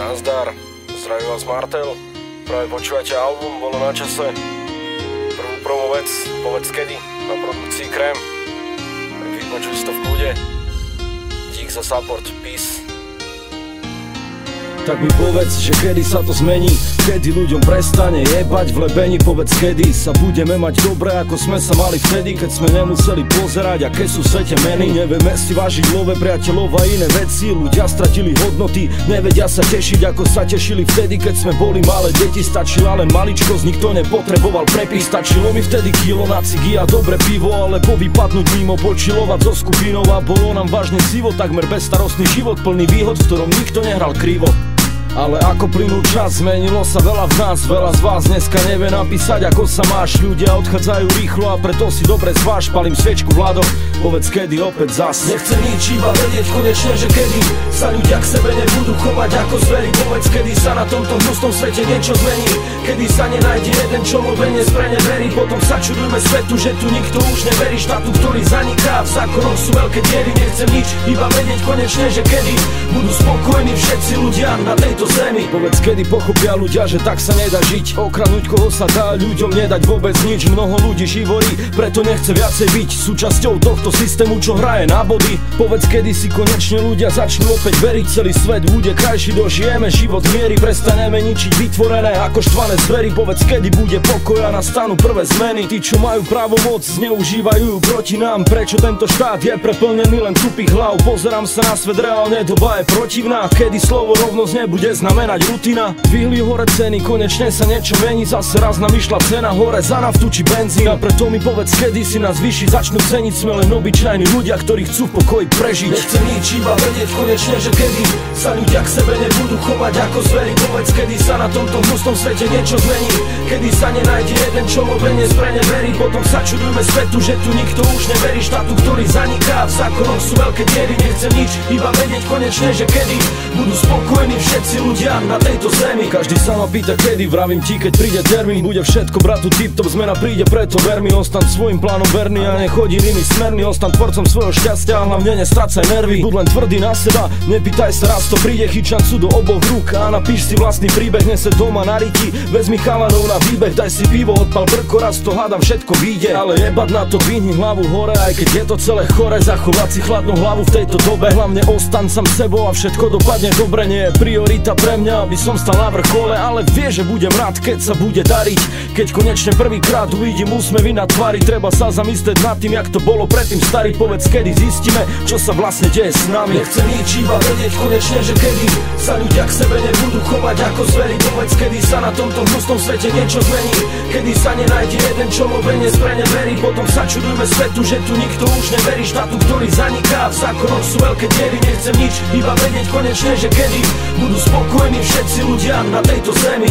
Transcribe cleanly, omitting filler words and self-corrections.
Nazdar, zdraví vás Martel. Práve počúvate album, bolo na čase. Prvú promo vec, povedz kedy, na produkcii Krém. Tak vypočuj si to v kľude. Dík za support, peace. Tak mi povedz, že kedy sa to zmení, kedy ľuďom prestane jebať v lebení. Povedz, kedy sa budeme mať dobre, ako sme sa mali vtedy, keď sme nemuseli pozerať, aké sú v svete meny. Nevieme si vážiť love, priateľov a iné veci. Ľudia stratili hodnoty, nevedia sa tešiť, ako sa tešili vtedy, keď sme boli malé deti. Stačila len maličkosť, nikto nepotreboval prepis. Stačilo mi vtedy kilo na cigy a dobre pivo, alebo vypadnúť mimo, počilovať so skupinou. A bolo nám vážne sivo, takmer bezstarostný život plný výhod, v ktorom nikto nehral krivo. Ale ako plynul čas, zmenilo sa veľa v nás. Veľa z vás dneska nevie napísať, ako sa máš. Ľudia odchádzajú rýchlo a preto si dobre zváž. Palím sviečku v ľadoch, povedz kedy opäť zas. Nechcem nič, iba vedieť konečne, že kedy sa ľudia k sebe nebudú chovať ako zveri. Povedz, kedy sa na tomto hnusnom svete niečo zmení, kedy sa nenájde jeden, čo mu dnes preneverí. Potom sa čudujme svetu, že tu nikto už neverí. Štátu, ktorý zaniká, v zákonoch sú veľké diery. Nechcem nič, iba vedieť konečne, že kedy budú spokojní všetci ľudia na tejto zemi. Povedz, kedy pochopia ľudia, že tak sa nedá žiť. Okradnúť koho sa dá, ľuďom nedať vôbec nič. Mnoho ľudí živorí, preto nechce viacej byť súčasťou tohto systému, čo hraje na body. Povedz, kedy si konečne ľudia začnú opäť veriť. Celý svet bude krajší, dožijeme život miery. Prestaneme ničiť vytvorené ako štvané zvery. Povedz, kedy bude pokoj a nastanú prvé zmeny. Tí, čo majú právomoc, zneužívajú ju proti nám. Prečo tento štát je preplnený len tupých hlav? Pozerám sa na svet reálne, doba je protivná. Kedy slovo rovnosť nebude znamenať rutina. Dvihli hore ceny, konečne sa niečo mení. Zase raz nám išla cena hore za naftu či benzín. A preto mi povedz, kedy si nás vyšší začnú ceniť. Sme len obyčajní ľudia, ktorí chcú v pokoji prežiť. Nechcem nič, iba vedieť konečne, že kedy sa ľudia k sebe nebudú chovať ako zveri. Povedz, kedy sa na tomto hnusnom svete niečo zmení, kedy sa nenájde jeden, čo mu dnes preneverí. Potom sa čudujme svetu, že tu nikto už neverí. Štátu, ktorý zaniká, v zákonoch sú veľké diery. Nechcem nič, iba vedieť konečne, že kedy budú spokojní všetci ľudia na tejto zemi. Každý sa ma pýta kedy, vravím ti, keď príde termín. Bude všetko bratu tip-top, zmena príde, preto ver mi. Ostan svojim plánom verný a nechodí iný smerný. Ostan tvorcom svojho šťastia a hlavne nestrácaj nervy. Buď len tvrdý na seba, nepýtaj sa, raz to príde. Chyť šancu do oboch rúk a napíš si vlastný príbeh. Nesed doma na riti, vezmi chalanov na výbeh. Daj si pivo, odpal brko, raz to hádam, všetko vyjde. Ale jebať na to, dvihni hlavu hore, aj keď je to celé chore. Zachovať si chladnú hlavu v tejto dobe, hlavne ostan sám sebou a všetko dopadne dobre. Nie je priorita pre mňa, aby som stal na vrchole, ale vie, že budem rád, keď sa bude dariť. Keď konečne prvýkrát uvidím úsmevy na tvári. Treba sa zamyslieť nad tým, jak to bolo predtým starý. Povedz, kedy zistíme, čo sa vlastne deje s nami. Nechcem nič, iba vedieť konečne, že kedy sa ľudia k sebe nebudú chovať ako zveri. Povedz, kedy sa na tomto hnusnom svete niečo zmení, kedy sa nenájde jeden, čo mu dnes preneverí. Potom sa čudujme svetu, že tu nikto už neverí. Štátu, ktorý zaniká, v zákonoch sú veľké diery. Nechcem nič, iba vedieť konečne, že kedy budú spokojní všetci ľudia na tejto zemi.